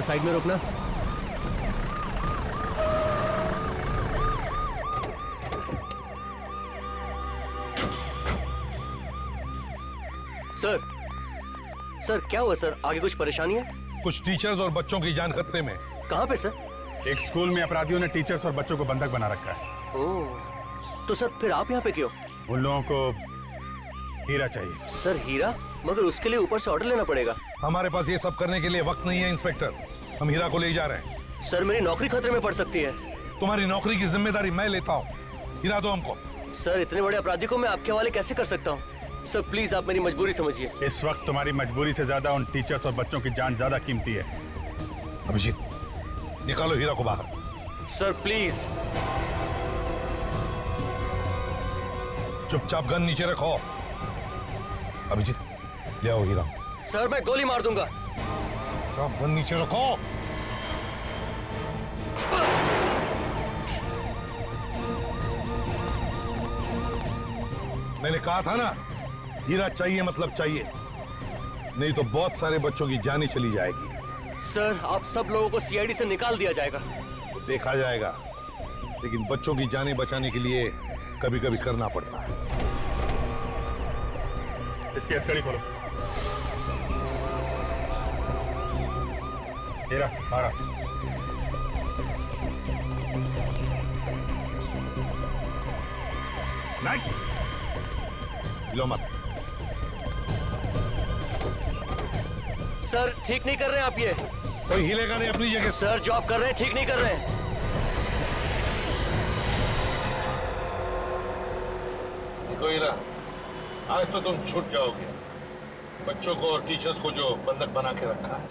Side में रोकना। Sir sir क्या हुआ सर? आगे कुछ परेशानी है? कुछ टीचर्स और बच्चों की जान खतरे में। कहाँ पे सर? एक स्कूल में अपराधियों ने टीचर्स और बच्चों को बंधक बना रखा है। ओह, तो सर फिर आप यहाँ पे क्यों? उन लोगों को हीरा चाहिए। सर हीरा? मगर उसके लिए ऊपर से ऑर्डर लेना पड़ेगा। हमारे पास ये सब करने के लिए वक्त नहीं है इंस्पेक्टर। हम हीरा को ले जा रहे हैं। सर मेरी नौकरी खतरे में पड़ सकती है। तुम्हारी नौकरी की जिम्मेदारी मैं लेता हूँ। हीरा दो हमको। सर इतने बड़े अपराधी को मैं आपके हवाले कैसे कर सकता हूँ? सर प्लीज आप मेरी मजबूरी समझिए। इस वक्त तुम्हारी मजबूरी से ज्यादा उन टीचर्स और बच्चों की जान ज्यादा कीमती है। अभिजीत, निकालो हीरा को बाहर। Sir please. चुपचाप गन नीचे रखो। अभिजीत, ले आओ हीरा। सर मैं गोली मार दूंगा। चुपचाप गन नीचे रखो। मैंने कहा था ना, हीरा चाहिए मतलब चाहिए, नहीं तो बहुत सारे बच्चों की जानें चली जाएगी। सर आप सब लोगों को सीआईडी से निकाल दिया जाएगा। तो देखा जाएगा, लेकिन बच्चों की जानें बचाने के लिए कभी कभी करना पड़ता है। इसकी हथकड़ी खोलो। हीरा बाहर आ। नहीं लो मत। सर ठीक नहीं कर रहे हैं आप ये। कोई हिलेगा नहीं अपनी जगह। सर जो आप कर रहे हैं ठीक नहीं कर रहे हैं। देखो हीरा, आज तो तुम छूट जाओगे, बच्चों को और टीचर्स को जो बंधक बना के रखा है,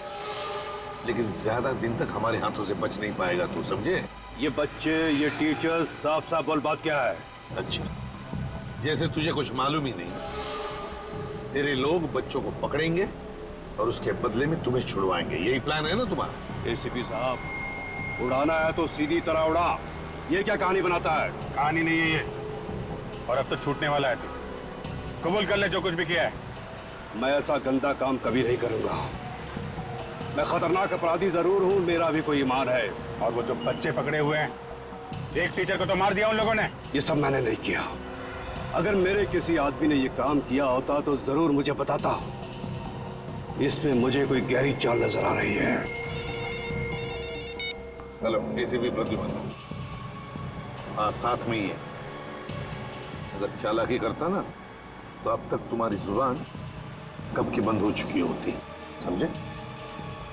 लेकिन ज्यादा दिन तक हमारे हाथों से बच नहीं पाएगा, तू समझे? ये बच्चे, ये टीचर्स, साफ साफ बोल बात क्या है? अच्छा, जैसे तुझे कुछ मालूम ही नहीं। तेरे लोग बच्चों को पकड़ेंगे और उसके बदले में तुम्हें छुड़वाएंगे, यही प्लान है ना तुम्हारा? एसीपी साहब, उड़ाना है तो सीधी तरह उड़ा। ये क्या कहानी बनाता है? कहानी नहीं है ये, और अब तो छूटने वाला है तू। कबूल कर ले जो कुछ भी किया है। मैं ऐसा गंदा काम कभी नहीं करूंगा। मैं खतरनाक अपराधी जरूर हूं, मेरा भी कोई ईमान है। और वो जो बच्चे पकड़े हुए हैं, एक टीचर को तो मार दिया उन लोगों ने। ये सब मैंने नहीं किया। अगर मेरे किसी आदमी ने ये काम किया होता तो जरूर मुझे बताता। इसमें मुझे कोई गहरी चाल नजर आ रही है। Hello ACP Pradyuman. हाँ साथ में ही है। अगर चालाकी करता ना तो अब तक तुम्हारी जुबान कब की बंद हो चुकी होती, समझे?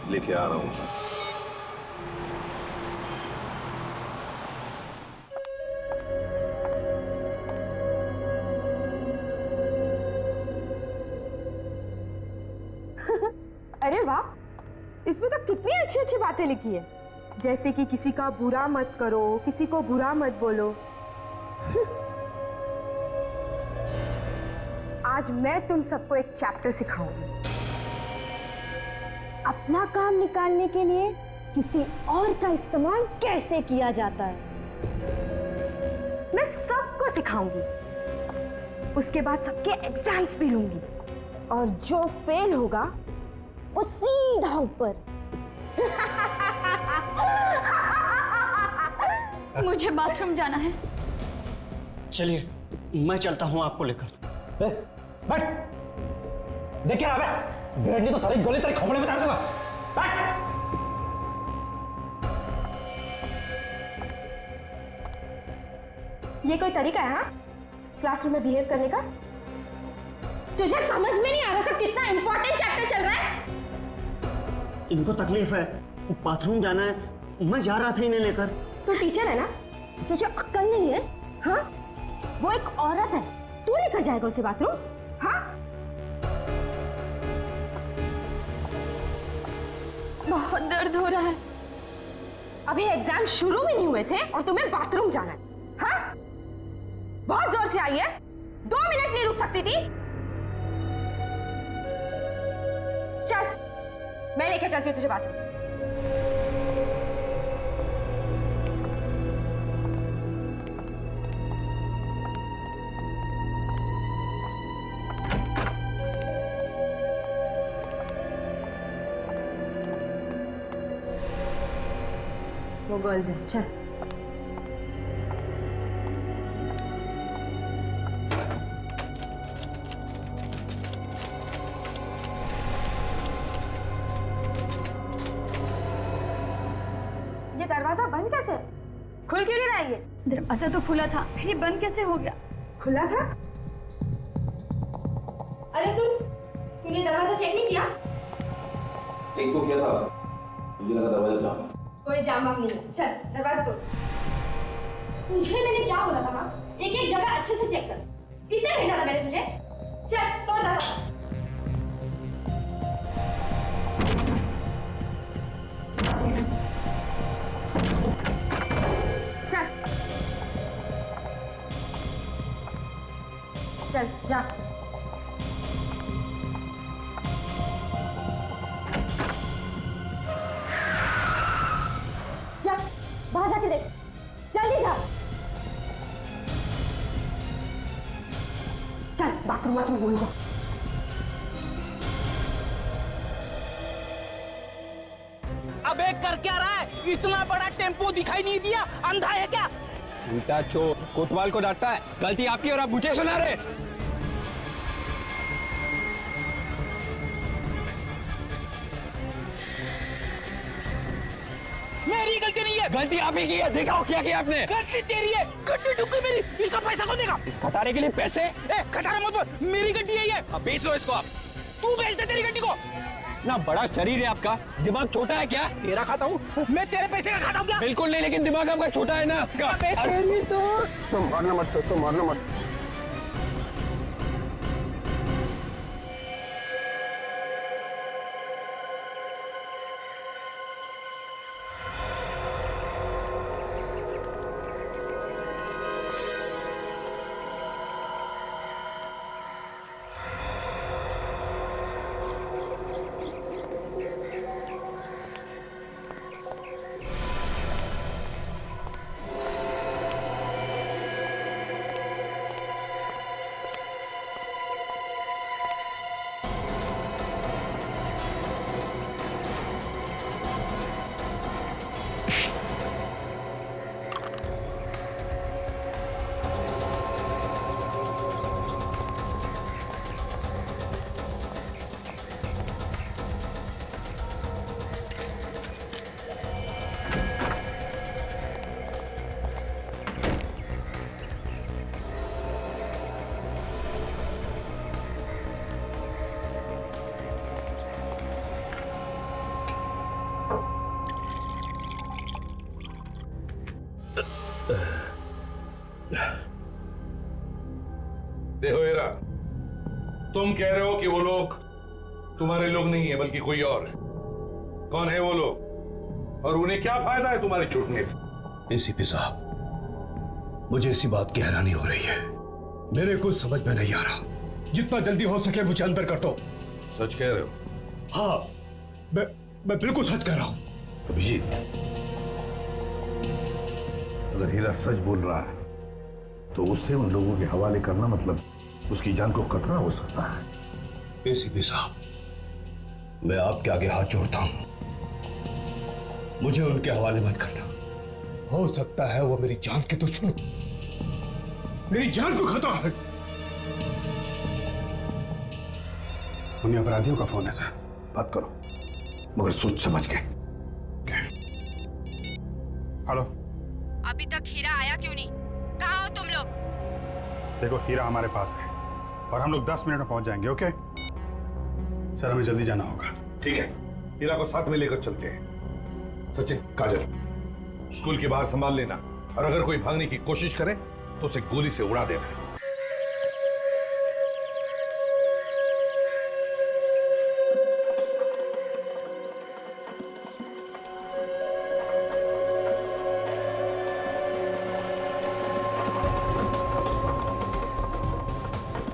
लेके आ रहा हूं। अरे वाह, इसमें तो कितनी अच्छी अच्छी बातें लिखी है, जैसे कि किसी का बुरा मत करो, किसी को बुरा मत बोलो। आज मैं तुम सबको एक चैप्टर सिखाऊंगी। अपना काम निकालने के लिए किसी और का इस्तेमाल कैसे किया जाता है, मैं सबको सिखाऊंगी। उसके बाद सबके एग्जाम्स भी लूंगी, और जो फेल होगा वो सीधा ऊपर। मुझे बाथरूम जाना है। चलिए मैं चलता हूं आपको लेकर। बैठ, देख क्या है? भेड़ ने तो सारी गोली तेरे खोपड़े में डाल दूंगा। बैठ। ये कोई तरीका है हाँ? क्लासरूम में बिहेव करने का? तुझे समझ में नहीं आ रहा था कितना इंपॉर्टेंट चैप्टर चल रहा है? इनको तकलीफ है, बाथरूम जाना है, मैं जा रहा था इन्हें लेकर। तू टीचर है ना, तुझे अक्ल नहीं है? हाँ, वो एक औरत है, तू लेकर जाएगा उसे बाथरूम? हाँ, बहुत दर्द हो रहा है। अभी एग्जाम शुरू भी नहीं हुए थे और तुम्हें बाथरूम जाना है? हाँ, बहुत जोर से आई है, 2 मिनट नहीं रुक सकती थी? चल, मैं लेकर चलती हूँ तुझे बाथरूम। वो गर्ल्स हैं, चल। ये दरवाजा बंद कैसे? खुल क्यों नहीं रहा है ये? दरवाजा तो खुला था, फिर ये बंद कैसे हो गया? खुला था? अरे सुन, तूने दरवाजा चेक नहीं किया? चेक तो किया था, मुझे लगा दरवाजा जाम है। कोई जाम वाम नहीं है, चल दरवाजा तोड़। तुझे मैंने क्या बोला था माँ? एक एक जगह अच्छे से चेक कर। किसने भेजा था मैंने तुझे? चल तोड़ दरवाजा। चल जा। जा, बाहर जाके देख, जल्दी जा। चल बाथरूम भूल जा। अबे कर क्या रहा है? इतना बड़ा टेम्पो दिखाई नहीं दिया? अंधा है क्या? उल्टा चोर कोतवाल को डांटता है, गलती आपकी और आप मुझे सुना रहे। मेरी गलती नहीं है। गलती आप ही की है, दिखाओ क्या किया आपने। गलती तेरी है, गड्डी ठुक गई मेरी। इसका पैसा कौन देगा? इस खटारे के लिए पैसे? ए, खटारा मत बोल, मेरी गड्डी है ये। अब बेच लो इसको आप। तू बेच दे तेरी गड्डी को। ना बड़ा शरीर है आपका, दिमाग छोटा है क्या? तेरा खाता हूँ मैं, तेरे पैसे का खाता हूँ क्या? बिल्कुल नहीं, लेकिन दिमाग आपका छोटा है ना आपका। अरे तो तुम मारना मत सर, तुम मारना मत। देखो हीरा, तुम कह रहे हो कि वो लोग तुम्हारे लोग नहीं है बल्कि कोई और है। कौन है वो लोग और उन्हें क्या फायदा है तुम्हारे छूटने से? एसीपी साहब, मुझे इसी बात की हैरानी हो रही है। मेरे कुछ समझ में नहीं आ रहा। जितना जल्दी हो सके मुझे अंदर कर दो। सच कह रहे हो? हाँ, मैं बिल्कुल सच कह रहा हूं। अभिजीत, अगर हीरा सच बोल रहा है तो उसे उन लोगों के हवाले करना मतलब उसकी जान को खतरा हो सकता है। एसीपी साहब, मैं आपके आगे हाथ जोड़ता हूं, मुझे उनके हवाले मत करना। हो सकता है वो मेरी जान के दुश्मन, मेरी जान को खतरा है। उन्हीं अपराधियों का फोन है सर। बात करो मगर सोच समझ के। हेलो, अभी तक हीरा आया क्यों नहीं? कहाँ हो तुम लोग? देखो हीरा हमारे पास है और हम लोग 10 मिनट में पहुंच जाएंगे। ओके सर, हमें जल्दी जाना होगा। ठीक है, हीरा को साथ में लेकर चलते हैं। सचिन, काजल, स्कूल के बाहर संभाल लेना और अगर कोई भागने की कोशिश करे तो उसे गोली से उड़ा देना।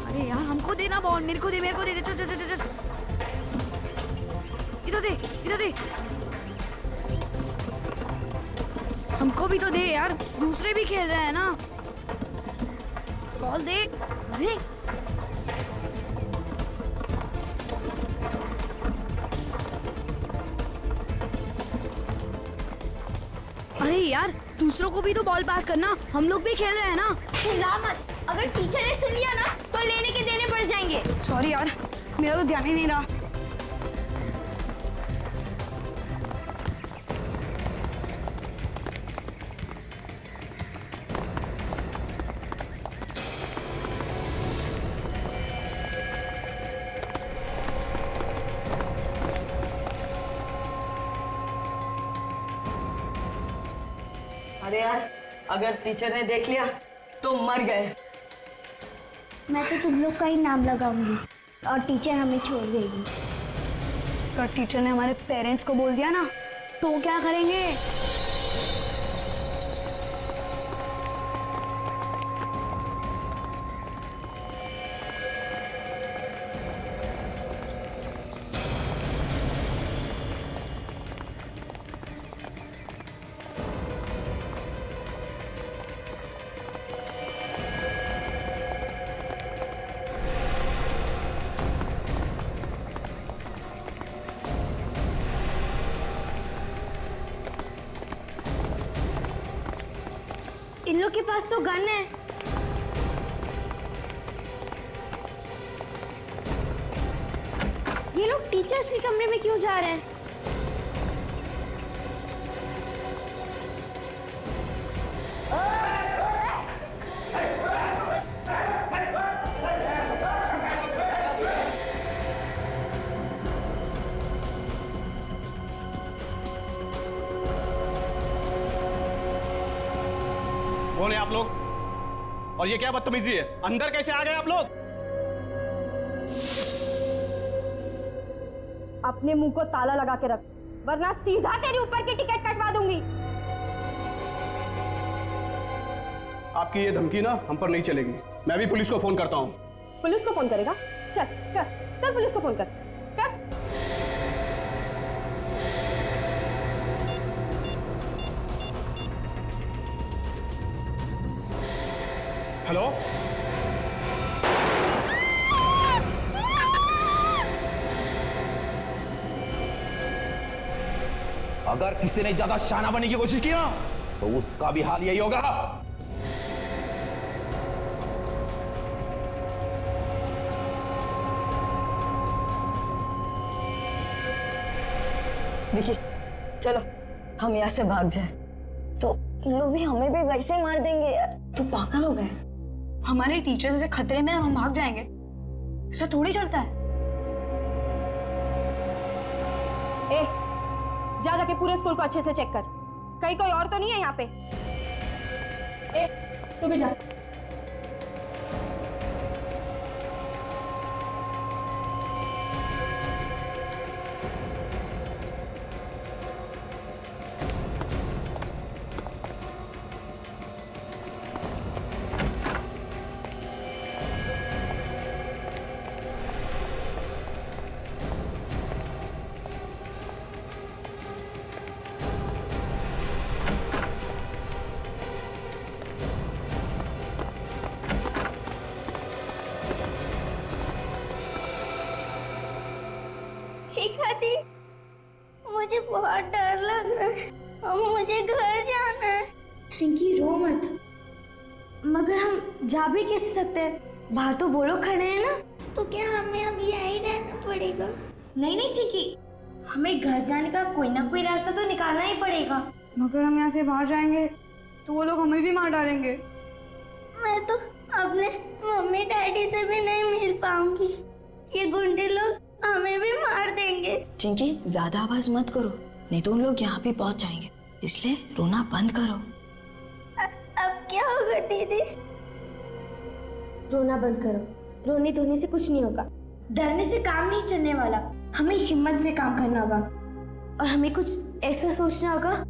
अरे यार हमको देना बॉल, मेरे को दे चल चल चल चल। इधर दे हमको भी तो दे यार, दूसरे भी खेल रहे हैं ना। बॉल दे। अरे यार, दूसरों को भी तो बॉल पास करना, हम लोग भी खेल रहे हैं ना। चिल्ला मत, अगर टीचर ने सुन लिया ना तो लेने के देने पड़ जाएंगे। सॉरी यार, मेरा तो ध्यान ही नहीं रहा। अरे यार, अगर टीचर ने देख लिया तो मर गए। मैं तो तुम लोग का ही नाम लगाऊंगी और टीचर हमें छोड़ देगी। अगर टीचर ने हमारे पेरेंट्स को बोल दिया ना तो क्या करेंगे? इन लोग के पास तो गन है। ये लोग टीचर्स के कमरे में क्यों जा रहे हैं? कौन है आप लोग? और ये क्या बदतमीजी है? अंदर कैसे आ गए आप लोग? अपने मुंह को ताला लगा के रख, वरना सीधा तेरे ऊपर की टिकट कटवा दूंगी। आपकी ये धमकी ना हम पर नहीं चलेगी। मैं भी पुलिस को फोन करता हूँ। पुलिस को फोन करेगा? चल कर पुलिस को फोन कर। हेलो, अगर किसी ने ज्यादा शाना बनने की कोशिश की ना तो उसका भी हाल यही होगा। विकी, चलो हम यहाँ से भाग जाए। तो इन लोग भी हमें भी वैसे ही मार देंगे यार। तो पागल हो गए? हमारे टीचर जैसे खतरे में हम भाग जाएंगे? ऐसा थोड़ी चलता है। ए, जाके पूरे स्कूल को अच्छे से चेक कर, कहीं कोई और तो नहीं है यहाँ पे। ए, तू भी जा। शिखा दी, मुझे बहुत डर लग रहा है और मुझे घर जाना है। रिंकी रो मत, मगर हम जा भी कैसे सकते हैं? बाहर तो वो लोग खड़े हैं ना। तो क्या हमें अब यहीं रहना पड़ेगा? नहीं चिकी, हमें घर जाने का कोई ना कोई रास्ता तो निकालना ही पड़ेगा। मगर हम यहाँ से बाहर जाएंगे तो वो लोग हमें भी मार डालेंगे। मैं तो अपने मम्मी डैडी से भी नहीं मिल पाऊंगी। ये गुंडे लोग हमें भी मार देंगे। चिंकी, ज्यादा आवाज मत करो, नहीं तो उन लोग यहाँ भी पहुँच जाएंगे। इसलिए रोना बंद करो। अब क्या होगा दीदी? रोना बंद करो, रोने धोने से कुछ नहीं होगा। डरने से काम नहीं चलने वाला, हमें हिम्मत से काम करना होगा और हमें कुछ ऐसा सोचना होगा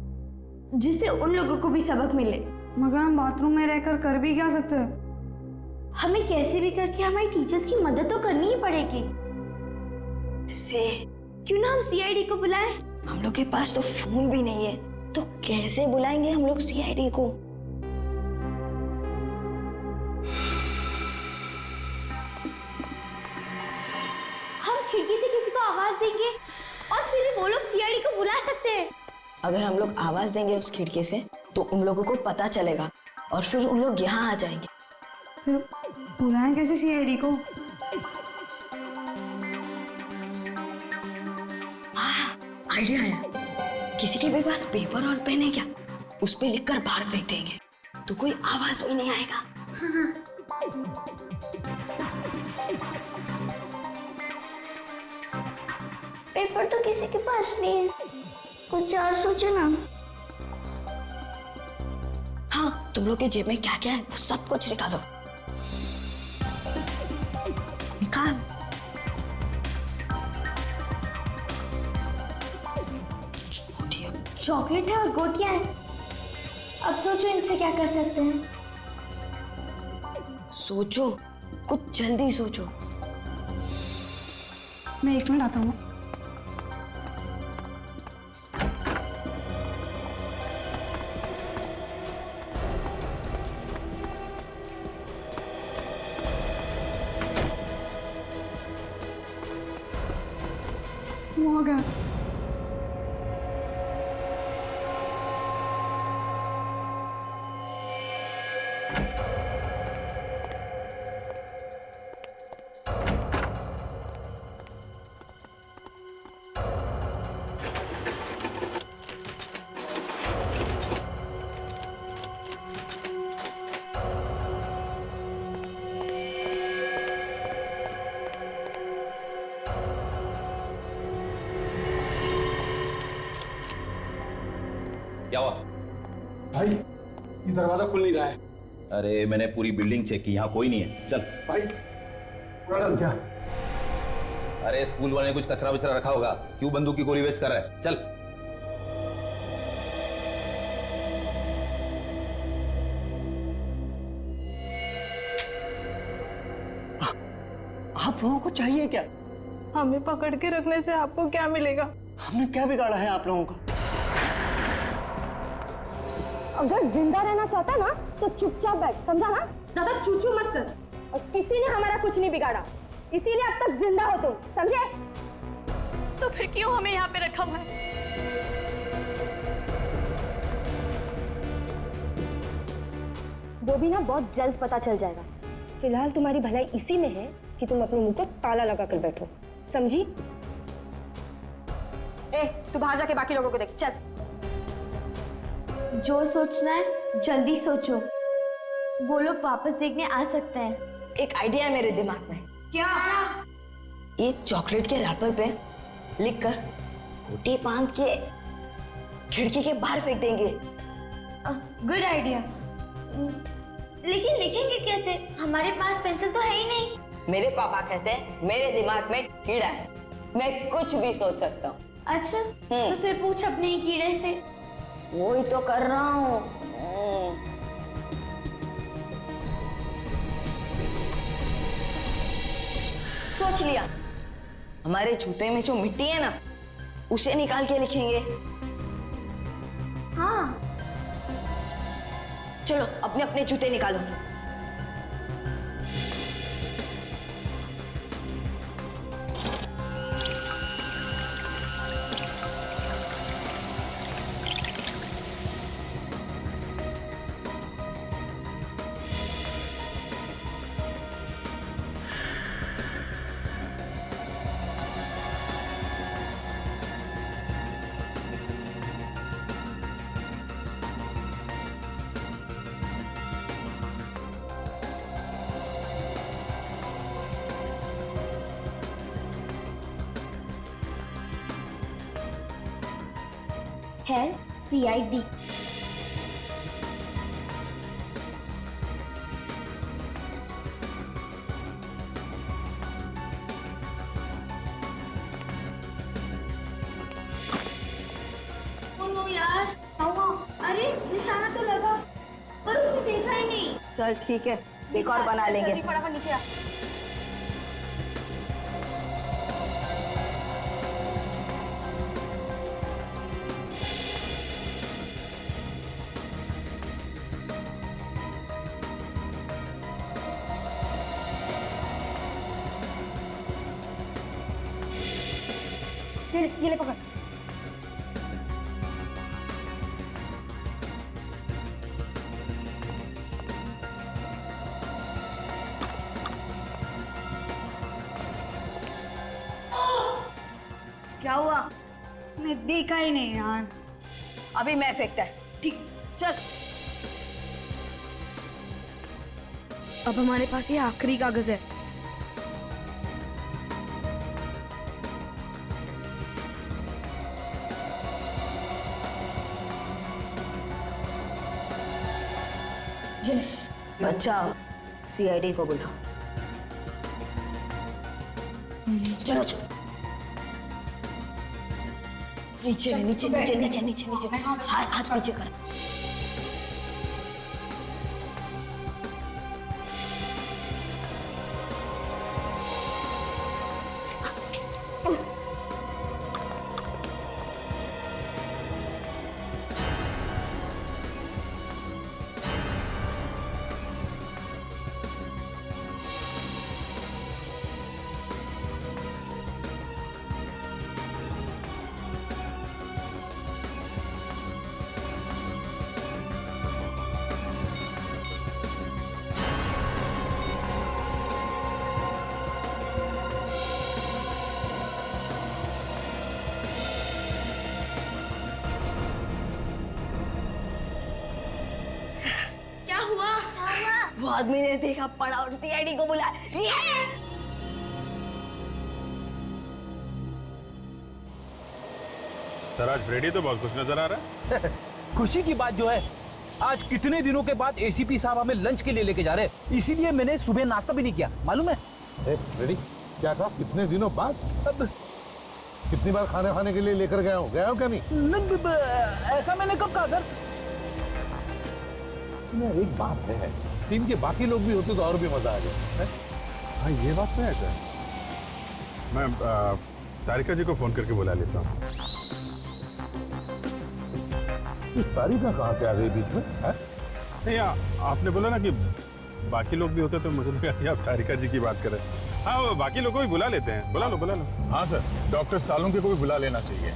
जिससे उन लोगों को भी सबक मिले। मगर हम बाथरूम में रहकर कर भी क्या सकते हैं? हमें कैसे भी करके हमारे टीचर्स की मदद तो करनी ही पड़ेगी। से क्यों ना हम सीआईडी को बुलाएं? हम लोग के पास तो फोन भी नहीं है, तो कैसे बुलाएंगे हम लोग सीआईडी को? हम खिड़की से किसी को आवाज देंगे और फिर वो लोग सीआईडी को बुला सकते हैं। अगर हम लोग आवाज देंगे उस खिड़की से तो उन लोगों को पता चलेगा और फिर उन लोग यहाँ आ जाएंगे। फिर बुलाएं कैसे सीआईडी को? हाँ, आइडिया आया। किसी के भी पास पेपर और पेन है क्या? उस पे लिखकर बाहर फेंक देंगे तो कोई आवाज भी नहीं आएगा। पेपर तो किसी के पास नहीं है, कुछ और सोचो ना। हाँ, तुम लोग के जेब में क्या क्या है वो सब कुछ निकालो। निकाल। चॉकलेट है और गोटियां हैं। अब सोचो इनसे क्या कर सकते हैं। सोचो, कुछ जल्दी सोचो। मैं 1 मिनट आता हूँ। वो आ गया। क्या हुआ? भाई ये दरवाजा खुल नहीं रहा है। अरे मैंने पूरी बिल्डिंग चेक की, यहाँ कोई नहीं है। चल भाई क्या? अरे स्कूल वाले ने कुछ कचरा वचरा रखा होगा, क्यों बंदूक की गोली वेस्ट कर रहा है? चल। आप लोगों को चाहिए क्या? हमें पकड़ के रखने से आपको क्या मिलेगा? हमने क्या बिगाड़ा है आप लोगों का? अगर जिंदा रहना चाहता ना तो चुपचाप बैठ, समझा ना? ज्यादा चूचू मत कर। और किसी ने हमारा कुछ नहीं बिगाड़ा, इसीलिए अब तक जिंदा हो तुम, समझे? तो फिर क्यों हमें यहाँ पे रखा हुआ है? वो भी ना बहुत जल्द पता चल जाएगा। फिलहाल तुम्हारी भलाई इसी में है कि तुम अपने मुंह को ताला लगा कर बैठो, समझी? ए, तू बाहर जाके बाकी लोगों को देख, चल। जो सोचना है जल्दी सोचो, वो लोग वापस देखने आ सकते हैं। एक आइडिया है मेरे दिमाग में। क्या? एक चॉकलेट के रैपर पे लिखकर गोटी बांध के खिड़की के बाहर फेंक देंगे। Good idea. लेकिन लिखेंगे कैसे? हमारे पास पेंसिल तो है ही नहीं। मेरे पापा कहते हैं मेरे दिमाग में कीड़ा है, मैं कुछ भी सोच सकता हूँ। अच्छा, तो फिर पूछ अपने ही कीड़े से। वो ही तो कर रहा हूँ। सोच लिया, हमारे जूते में जो मिट्टी है ना, उसे निकाल के लिखेंगे। हाँ, चलो अपने अपने जूते निकालो। है CID। नो यार, अरे निशाना तो लगा पर उसने देखा ही नहीं। चल ठीक है, एक और बना लेंगे। फटाफट नीचे आ। ये ले पकड़। क्या हुआ? मैं देखा ही नहीं यार। अभी मैं फेंकता है। ठीक, चल। अब हमारे पास ये आखिरी कागज है। अच्छा, सीआईडी को बुलाओ। चलो चलो। नीचे नीचे नीचे नीचे नीचे नीचे, हाथ पीछे कर। वो आदमी ने देखा, पड़ा और सीआईडी को बुलाया। सर आज फ्रेडी तो बहुत खुश नजर आ रहा है। खुशी की बात जो है, आज कितने दिनों के बाद एसीपी साहब हमें लंच के लिए लेके जा रहे हैं, इसीलिए मैंने सुबह नाश्ता भी नहीं किया, मालूम है? रेडी क्या कहा? कितने दिनों बाद? अब कितनी बार खाने के लिए लेकर गया हूँ क्या नहीं? ऐसा मैंने कब कहा सर? एक बात है, टीम के बाकी लोग भी होते तो और भी मजा आ जाए। हाँ ये बात तो है सर। मैं तारिका जी को फोन करके बुला लेता हूँ। तारिका कहाँ से आ गई बीच में? नहीं आपने बोला ना कि बाकी लोग भी होते तो मुझे लगा कि आप तारिका जी की बात कर रहे हैं। हाँ वो बाकी लोगों को भी बुला लेते हैं। बुला लो। हाँ सर, डॉक्टर सालुंके को भी बुला लेना चाहिए।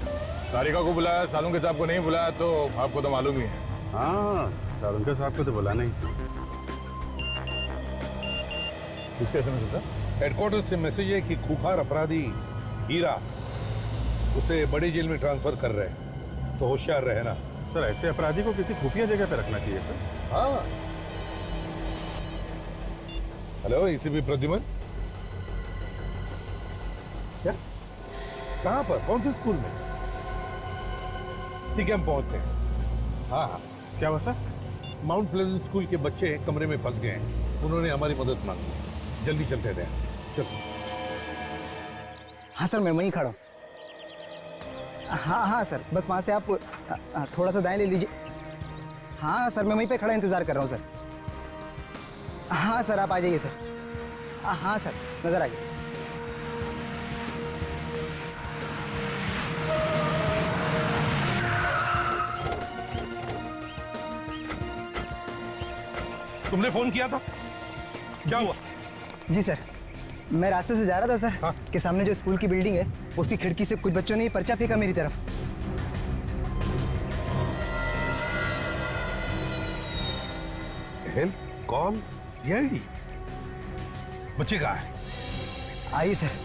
तारिका को बुलाया, सालुंके साहब को नहीं बुलाया तो आपको तो मालूम ही है। हाँ सालुंके साहब को तो बुलाना ही चाहिए। किसका एसएमएस है सर? हेडक्वार्टर से मैसेज है कि खूंखार अपराधी हीरा उसे बड़ी जेल में ट्रांसफर कर रहे हैं, तो होशियार रहना। सर ऐसे अपराधी को किसी खुफिया जगह पे रखना चाहिए सर। हाँ। Hello ACP Pradyuman. क्या? कहाँ पर? कौन से स्कूल में? ठीक है हम पहुंचते हैं। हाँ क्या हुआ सर? माउंट प्लेजेंट स्कूल के बच्चे कमरे में फंस गए हैं, उन्होंने हमारी मदद मांगी। जल्दी चलते हैं। चलो। हाँ सर, मैं वहीं खड़ा हूँ। हाँ सर, बस वहाँ से आप थोड़ा सा दाएं ले लीजिए। हाँ सर, मैं वहीं पे खड़ा इंतज़ार कर रहा हूँ सर। हाँ सर, आप आ जाइए सर। हाँ सर, नज़र आ गया। तुमने फोन किया था? क्या हुआ? जी सर, मैं रास्ते से जा रहा था सर। कि सामने जो स्कूल की बिल्डिंग है उसकी खिड़की से कुछ बच्चों ने पर्चा फेंका मेरी तरफ। Help call CID. बच्चे कहाँ है? आइए सर।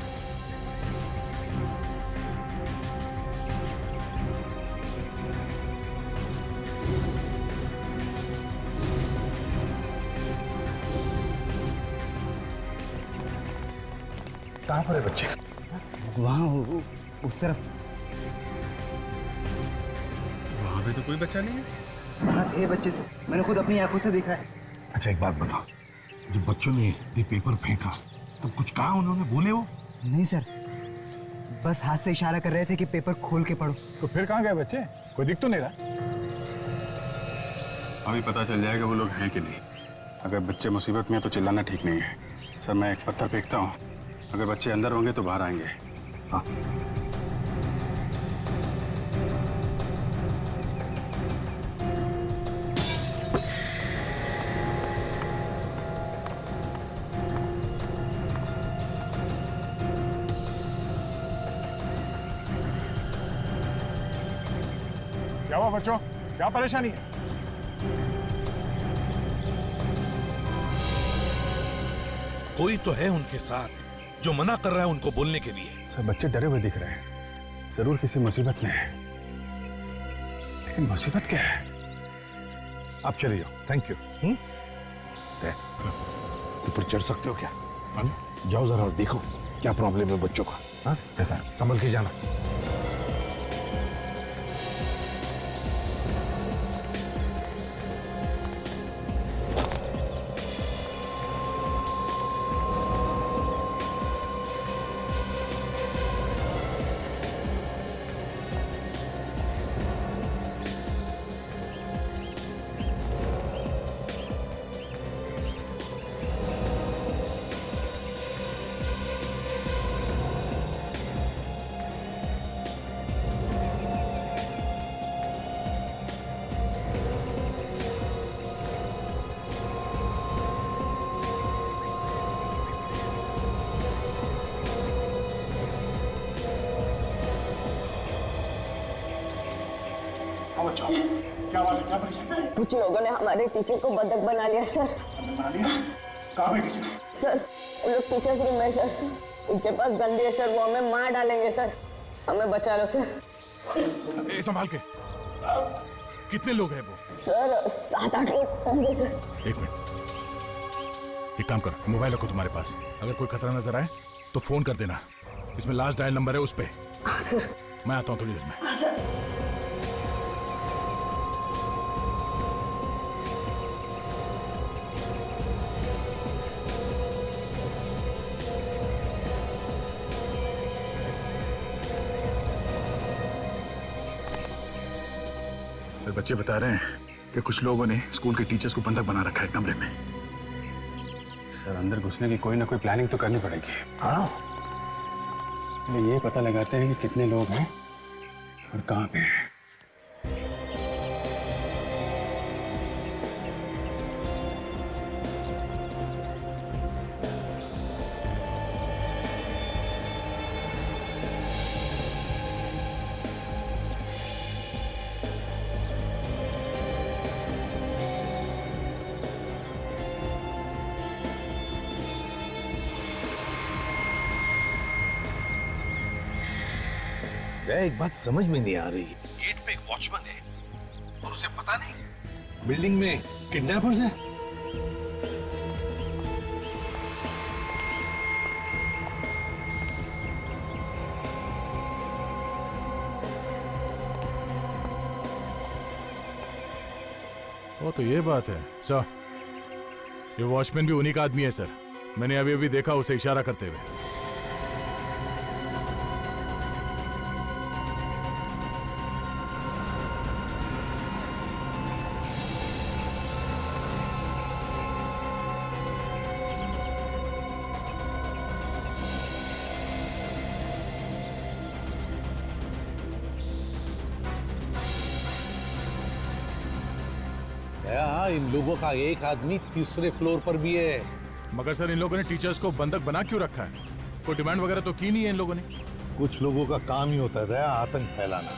कहाँ पर है बच्चे? वहाँ उस तरफ। वहाँ पे तो कोई बच्चा नहीं है। हाँ थे बच्चे से, मैंने खुद अपनी आंखों से देखा है। अच्छा एक बात बताओ, जब बच्चों ने ये पेपर फेंका तो कुछ कहा उन्होंने? बोले वो? नहीं सर, बस हाथ से इशारा कर रहे थे कि पेपर खोल के पढ़ो। तो फिर कहाँ गए बच्चे? कोई दिख तो नहीं रहा। अभी पता चल जाएगा वो लोग हैं कि नहीं। अगर बच्चे मुसीबत में हैं तो चिल्लाना ठीक नहीं है। सर मैं एक पत्थर फेंकता हूँ, अगर बच्चे अंदर होंगे तो बाहर आएंगे। हाँ क्या हुआ बच्चों? क्या परेशानी है? कोई तो है उनके साथ जो मना कर रहा है उनको बोलने के लिए। सर बच्चे डरे हुए दिख रहे हैं। जरूर किसी मुसीबत में है, लेकिन मुसीबत क्या है? आप चले जाओ। Thank you. ऊपर चढ़ सकते हो क्या? जाओ जरा और देखो क्या प्रॉब्लम है बच्चों का। हाँ ऐसा संभल के जाना। क्या बात है? क्या परेशानी? कुछ लोगों ने हमारे टीचर को बंधक बना लिया सर। बना लिया? कहाँ है टीचर? सर वो लोग टीचर्स रूम में सर, उनके पास गंदी है सर, वो हमें मार डालेंगे सर, हमें बचा लो सर। संभाल के। कितने लोग हैं वो? सर 7-8 लोग होंगे सर। एक मिनट, एक काम कर, मोबाइल रखो तुम्हारे पास, अगर कोई खतरा नजर आए तो फोन कर देना, इसमें लास्ट डायल नंबर है उस पे। सर मैं आता हूँ थोड़ी देर में। सर बच्चे बता रहे हैं कि कुछ लोगों ने स्कूल के टीचर्स को बंधक बना रखा है कमरे में। सर अंदर घुसने की कोई ना कोई प्लानिंग तो करनी पड़ेगी। हाँ, ये पता लगाते हैं कि कितने लोग हैं और कहाँ पे हैं। एक बात समझ में नहीं आ रही, गेट पे एक वॉचमैन है और उसे पता नहीं बिल्डिंग में किडनैपर्स हैं। वो तो ये बात है सर, ये वॉचमैन भी उन्हीं का आदमी है सर, मैंने अभी अभी देखा उसे इशारा करते हुए। हाँ, इन लोगों का एक आदमी तीसरे फ्लोर पर भी है। मगर सर इन लोगों ने टीचर्स को बंधक बना क्यों रखा है? कोई डिमांड वगैरह तो की नहीं है इन लोगों ने। कुछ लोगों का काम ही होता है आतंक फैलाना।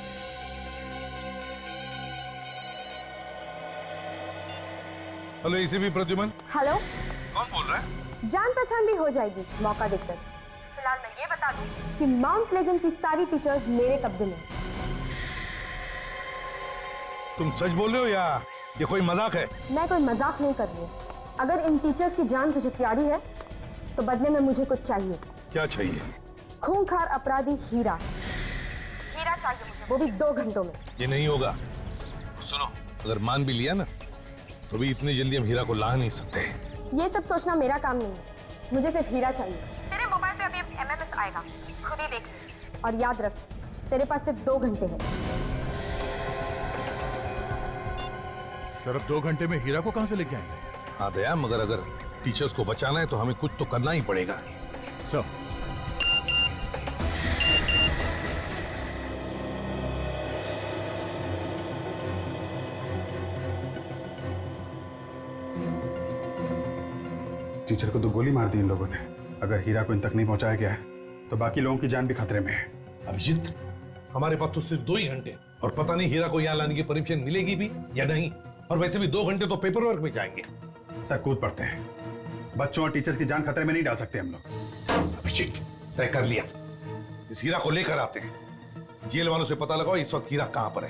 Hello ACP Pradyuman. हेलो, कौन बोल रहा है? जान पहचान भी हो जाएगी मौका देखकर। फिलहाल मैं ये बता दूं कि माउंट प्लेजेंट की सारी टीचर्स मेरे कब्जे में हैं। तुम सच बोल रहे हो या ये कोई मजाक है? मैं कोई मजाक नहीं कर रही हूँ। अगर इन टीचर्स की जान तुझे प्यारी है तो बदले में मुझे कुछ चाहिए। क्या चाहिए? खूंखार अपराधी हीरा चाहिए मुझे, वो भी 2 घंटों में। ये नहीं होगा। सुनो, अगर मान भी लिया ना तो भी इतनी जल्दी हम हीरा को ला नहीं सकते। ये सब सोचना मेरा काम नहीं है, मुझे सिर्फ हीरा चाहिए। तेरे मोबाइल पे अभी MMS आएगा, खुद ही देख ले। और याद रख, तेरे पास सिर्फ 2 घंटे हैं। सर अब 2 घंटे में हीरा को कहां से लेके आएंगे? हाँ दया, मगर अगर टीचर्स को बचाना है तो हमें कुछ तो करना ही पड़ेगा। सर टीचर को तो गोली मार दी इन लोगों ने। अगर हीरा को इन तक नहीं पहुंचाया गया तो बाकी लोगों की जान भी खतरे में है। अभिजीत, हमारे पास तो सिर्फ 2 ही घंटे और पता नहीं हीरा को यहाँ लाने की परमिशन मिलेगी भी या नहीं। और वैसे भी 2 घंटे तो पेपर वर्क में जाएंगे। सर कूद पड़ते हैं, बच्चों और टीचर्स की जान खतरे में नहीं डाल सकते हम लोग। अभिजीत, तय कर लिया, इस हीरा को लेकर आते हैं। जेल वालों से पता लगाओ इस वक्त हीरा कहां पर है।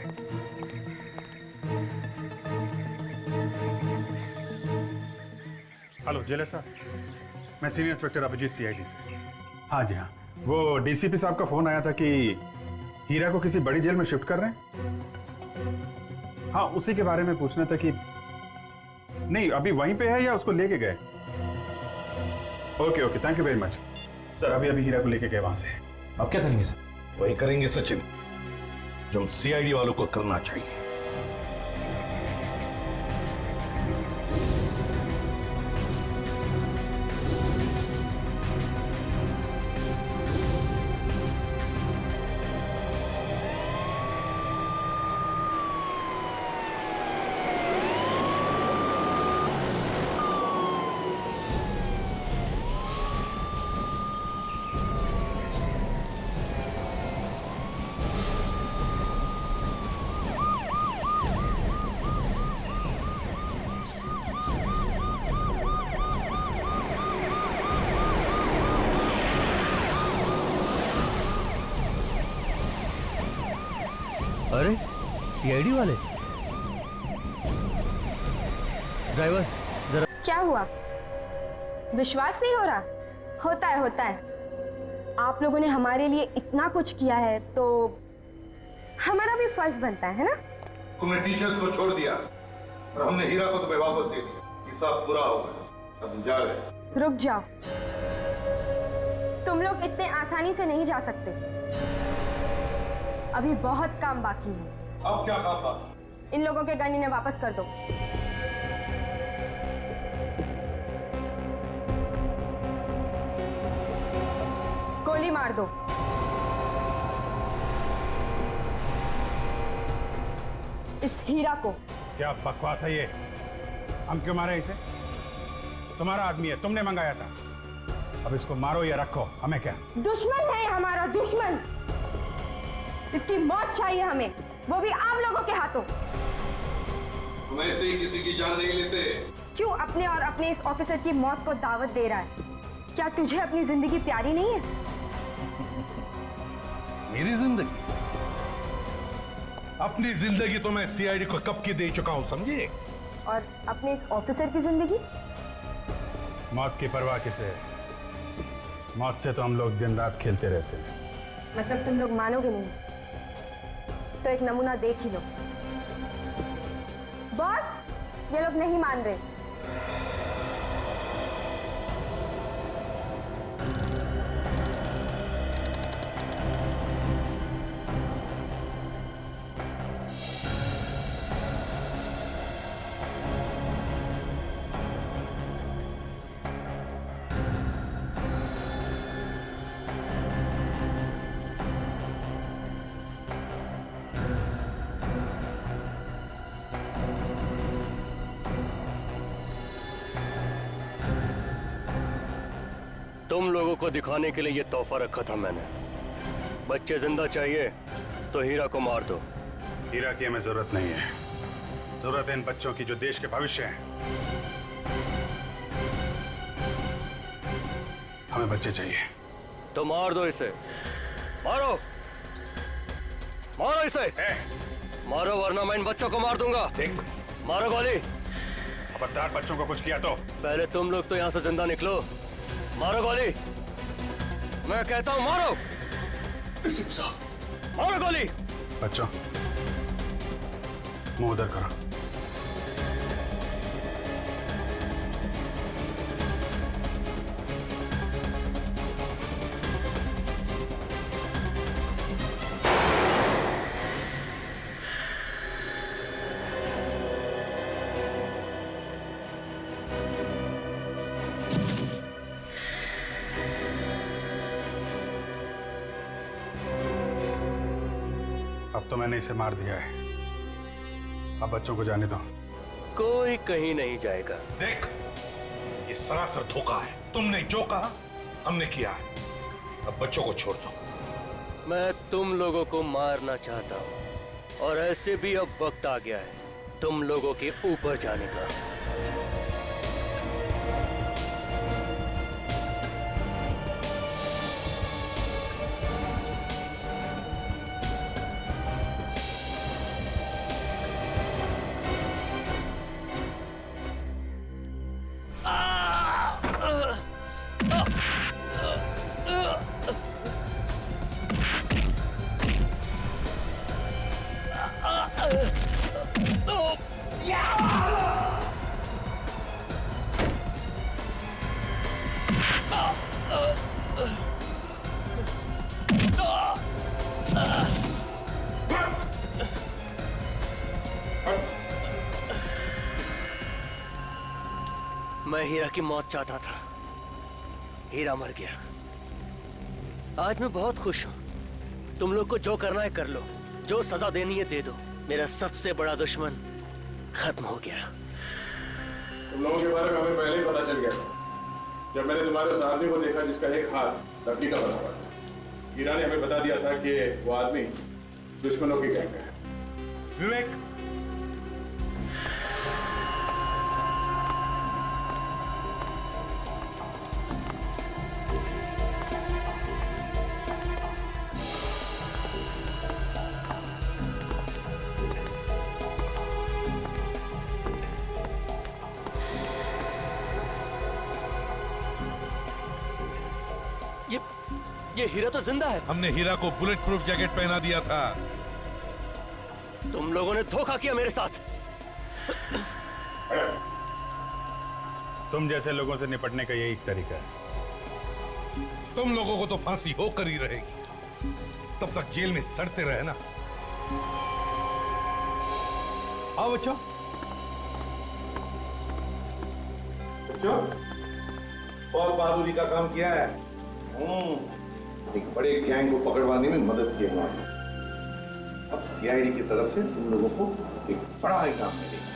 हेलो जेलर साहब, मैं सीनियर इंस्पेक्टर अभिजीत सीआईडी से। हाँ जी हाँ, वो डीसीपी साहब का फोन आया था कि हीरा को किसी बड़ी जेल में शिफ्ट कर रहे हैं। हाँ, उसी के बारे में पूछना था कि नहीं अभी वहीं पे है या उसको लेके गए। Okay okay, thank you very much sir. अभी अभी हीरा को लेके गए वहां से। अब क्या करेंगे सर? वही करेंगे सचिन जो सीआईडी वालों को करना चाहिए। अरे सीआईडी वाले। ड्राइवर जरा। क्या हुआ? विश्वास नहीं हो रहा? होता है। आप लोगों ने हमारे लिए इतना कुछ किया है तो हमारा भी फर्ज बनता है ना? तुमने टीचर्स को छोड़ दिया और हमने हीरा को तुम्हें वापस दे दिया। हिसाब पूरा हो गया, अब जा रहे। रुक जाओ, तुम लोग इतने आसानी से नहीं जा सकते। अभी बहुत काम बाकी है। अब क्या काम बाकी? इन लोगों के गन इन्हें वापस कर दो। गोली मार दो। इस हीरा को। क्या बकवास है ये? हम क्यों मारे इसे? तुम्हारा आदमी है, तुमने मंगाया था। अब इसको मारो या रखो, हमें क्या? दुश्मन है हमारा, दुश्मन। इसकी मौत चाहिए हमें, वो भी आप लोगों के हाथों। तुम ऐसे ही किसी की जान नहीं लेते। क्यों अपने और अपने इस ऑफिसर की मौत को दावत दे रहा है? क्या तुझे अपनी जिंदगी प्यारी नहीं है? मेरी जिंदगी? अपनी जिंदगी तो मैं सीआईडी को कब की दे चुका हूं, समझिए। और अपने इस ऑफिसर की जिंदगी? मौत की परवाह किसे? मौत से तो हम लोग दिन रात खेलते रहते हैं। मतलब तुम लोग मानोगे नहीं तो एक नमूना देख ही लो। बॉस, ये लोग नहीं मान रहे। तुम लोगों को दिखाने के लिए ये तोहफा रखा था मैंने। बच्चे जिंदा चाहिए तो हीरा को मार दो। हीरा की हमें जरूरत नहीं है। जरूरत है इन बच्चों की जो देश के भविष्य हैं। हमें बच्चे चाहिए। तो मार दो इसे। मारो, मारो इसे। मारो वरना मैं इन बच्चों को मार दूंगा। मारो गोली। खबरदार बच्चों को कुछ किया तो। पहले तुम लोग तो यहाँ से जिंदा निकलो। मारो गोली। मैं कहता हूँ मारो। मारो गोली। बच्चों, मुंह उधर करो। अब तो मैंने इसे मार दिया है, अब बच्चों को जाने दो। कोई कहीं नहीं जाएगा। देख, ये सरासर धोखा है। तुमने जो कहा हमने किया है। अब बच्चों को छोड़ दो। मैं तुम लोगों को मारना चाहता हूं और ऐसे भी अब वक्त आ गया है तुम लोगों के ऊपर जाने का। मैं हीरा की मौत चाहता था। हीरा मर गया। आज मैं बहुत खुश हूं। तुम लोग को जो करना है कर लो, जो सजा देनी है दे दो। मेरा सबसे बड़ा दुश्मन खत्म हो गया। तुम लोगों के बारे में हमें पहले ही पता चल गया था। जब मैंने तुम्हारे उस आदमी को देखा जिसका एक हाथ लकड़ी का बना हुआ था। हीरा ने हमें बता दिया था कि वो आदमी दुश्मनों की गैंग है। विवेक, ये हीरा तो जिंदा है। हमने हीरा को बुलेट प्रूफ जैकेट पहना दिया था। तुम लोगों ने धोखा किया मेरे साथ। तुम जैसे लोगों से निपटने का यही तरीका है। तुम लोगों को तो फांसी होकर ही रहेगी। तब तक जेल में सड़ते रहे ना। आओ बच्चों। बच्चों, बहुत बहादुरी का काम किया है। एक बड़े गैंग को पकड़वाने में मदद की हमारी। अब सीआईडी की तरफ से तुम लोगों को एक बड़ा इनाम मिलेगा।